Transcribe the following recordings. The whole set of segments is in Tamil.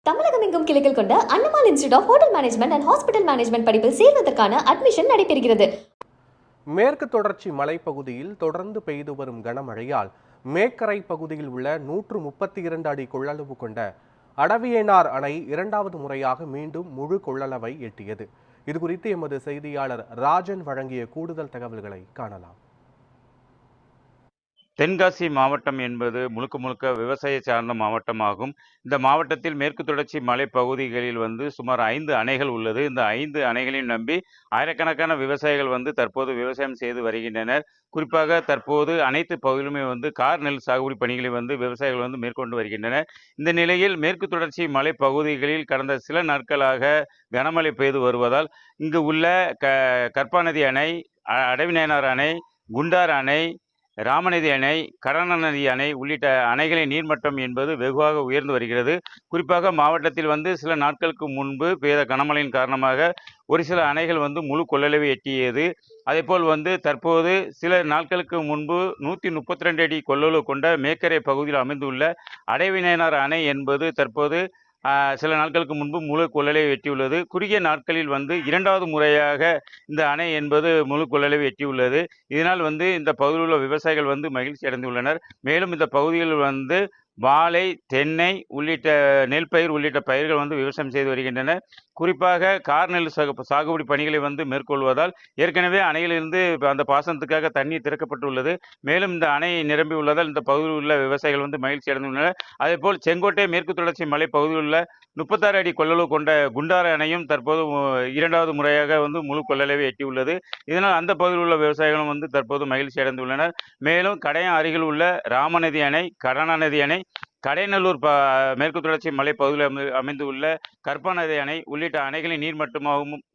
தமிழகம் எங்கும் கிளைகள் கொண்ட அண்ணமால் institute of hotel management and hospital management படிப்பில் சேர்வதற்கான அட்மிஷன் நடைபெறுகிறது. மேற்கு தொடர்ச்சி மலைப்பகுதியில் தொடர்ந்து பெய்து வரும் கனமழையால் மேற்கரை பகுதியில் உள்ள 132 அடி கொள்ளளவு கொண்ட அடவியனார் அணை இரண்டாவது முறையாக மீண்டும் முழு கொள்ளளவை எட்டியது. இதுகுறித்து எமது செய்தியாளர் ராஜன் வழங்கிய கூடுதல் தகவல்களை காணலாம். தென்காசி மாவட்டம் என்பது முழுக்க முழுக்க விவசாய சார்ந்த மாவட்டமாகும். இந்த மாவட்டத்தில் மேற்கு தொடர்ச்சி மலைப்பகுதிகளில் சுமார் 5 அணைகள் உள்ளது. இந்த 5 அணைகளையும் நம்பி ஆயிரக்கணக்கான விவசாயிகள் தற்போது விவசாயம் செய்து வருகின்றனர். குறிப்பாக தற்போது அனைத்து பகுதியிலுமே கார் நெல் சாகுபடி பணிகளை விவசாயிகள் மேற்கொண்டு வருகின்றனர். இந்த நிலையில் மேற்கு தொடர்ச்சி மலைப்பகுதிகளில் கடந்த சில நாட்களாக கனமழை பெய்து வருவதால் இங்கு உள்ள கற்பாநதி அணை, அடவிநயனார் அணை, குண்டார் அணை, ராமநதி அணை, கடனநதி அணை உள்ளிட்ட அணைகளின் நீர்மட்டம் என்பது வெகுவாக உயர்ந்து வருகிறது. குறிப்பாக மாவட்டத்தில் சில நாட்களுக்கு முன்பு பெய்த கனமழையின் காரணமாக ஒரு சில அணைகள் முழு கொள்ளளவை எட்டியது. அதேபோல் தற்போது சில நாட்களுக்கு முன்பு 132 அடி கொள்ளளவு கொண்ட மேற்கரை பகுதியில் அமைந்துள்ள அடவிநயனார் அணை என்பது தற்போது சில நாட்களுக்கு முன்பு முழு கொள்ளளவை எட்டியுள்ளது. குறுகிய நாட்களில் இரண்டாவது முறையாக இந்த அணை என்பது முழு கொள்ளளவை எட்டியுள்ளது. இதனால் இந்த பகுதியில் உள்ள விவசாயிகள் மகிழ்ச்சி அடைந்துள்ளனர். மேலும் இந்த பகுதியில் வாழை, தென்னை உள்ளிட்ட நெல் பயிர் உள்ளிட்ட பயிர்கள் விவசாயம் செய்து வருகின்றனர். குறிப்பாக கார் நெல் சாகுபடி பணிகளை மேற்கொள்வதால் ஏற்கனவே அணையிலிருந்து அந்த பாசனத்துக்காக தண்ணீர் திறக்கப்பட்டுள்ளது. மேலும் இந்த அணை நிரம்பி உள்ளதால் இந்த பகுதியில் உள்ள விவசாயிகள் மகிழ்ச்சி அடைந்துள்ளனர். அதேபோல் செங்கோட்டை மேற்கு தொடர்ச்சி மலை பகுதியில் உள்ள 36 அடி கொள்ளளவு கொண்ட குண்டாறு அணையும் தற்போது இரண்டாவது முறையாக முழு கொள்ளளவை எட்டியுள்ளது. இதனால் அந்த பகுதியில் உள்ள விவசாயிகளும் தற்போது மகிழ்ச்சி அடைந்துள்ளனர். மேலும் கடையம் அருகில் உள்ள ராமநதி அணை, கடனநதி அணை, கடையநல்லூர் மேற்கு தொடர்ச்சி மலை பகுதியில் அமைந்துள்ள கற்பாநதி அணை உள்ளிட்ட அணைகளின்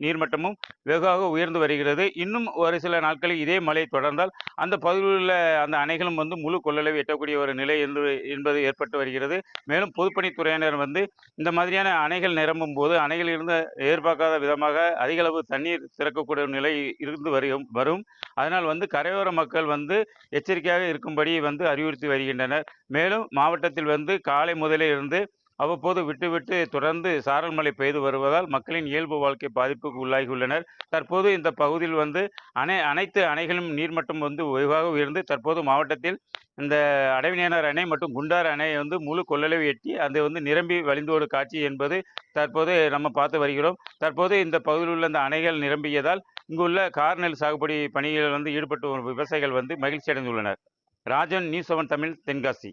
நீர்மட்டமும் வெகுவாக உயர்ந்து வருகிறது. இன்னும் ஒரு சில நாட்களில் இதே மழை தொடர்ந்தால் அந்த பகுதியில் உள்ள அந்த அணைகளும் முழு கொள்ளளவை எட்டக்கூடிய ஒரு நிலை என்பது ஏற்பட்டு வருகிறது. மேலும் பொதுப்பணித்துறையினர் இந்த மாதிரியான அணைகள் நிரம்பும் போது அணைகளிலிருந்து எதிர்பார்க்காத விதமாக அதிக அளவு தண்ணீர் திறக்கக்கூடிய நிலை இருந்து வரும். அதனால் கரையோர மக்கள் எச்சரிக்கையாக இருக்கும்படி அறிவுறுத்தி வருகின்றனர். மேலும் மாவட்டத்தில் காலை முதலே இருந்து அவ்வப்போது விட்டு தொடர்ந்து சாரல் மழை பெய்து வருவதால் மக்களின் இயல்பு வாழ்க்கை பாதிப்புக்கு உள்ளாகியுள்ளனர். தற்போது இந்த பகுதியில் அனைத்து அணைகளும் நீர்மட்டம் வெகுவாக உயர்ந்து தற்போது மாவட்டத்தில் இந்த அடவிநயனார் அணை மற்றும் குண்டாறு அணை முழு கொள்ளளவை எட்டி அது நிரம்பி வழிந்தோடு காட்சி என்பது தற்போது நம்ம பார்த்து வருகிறோம். தற்போது இந்த பகுதியில் உள்ள இந்த அணைகள் நிரம்பியதால் இங்குள்ள கார் நெல் சாகுபடி பணிகளில் ஈடுபட்டு வரும் விவசாயிகள் மகிழ்ச்சி அடைந்துள்ளனர். ராஜன், நியூஸ் 7 தமிழ், தென்காசி.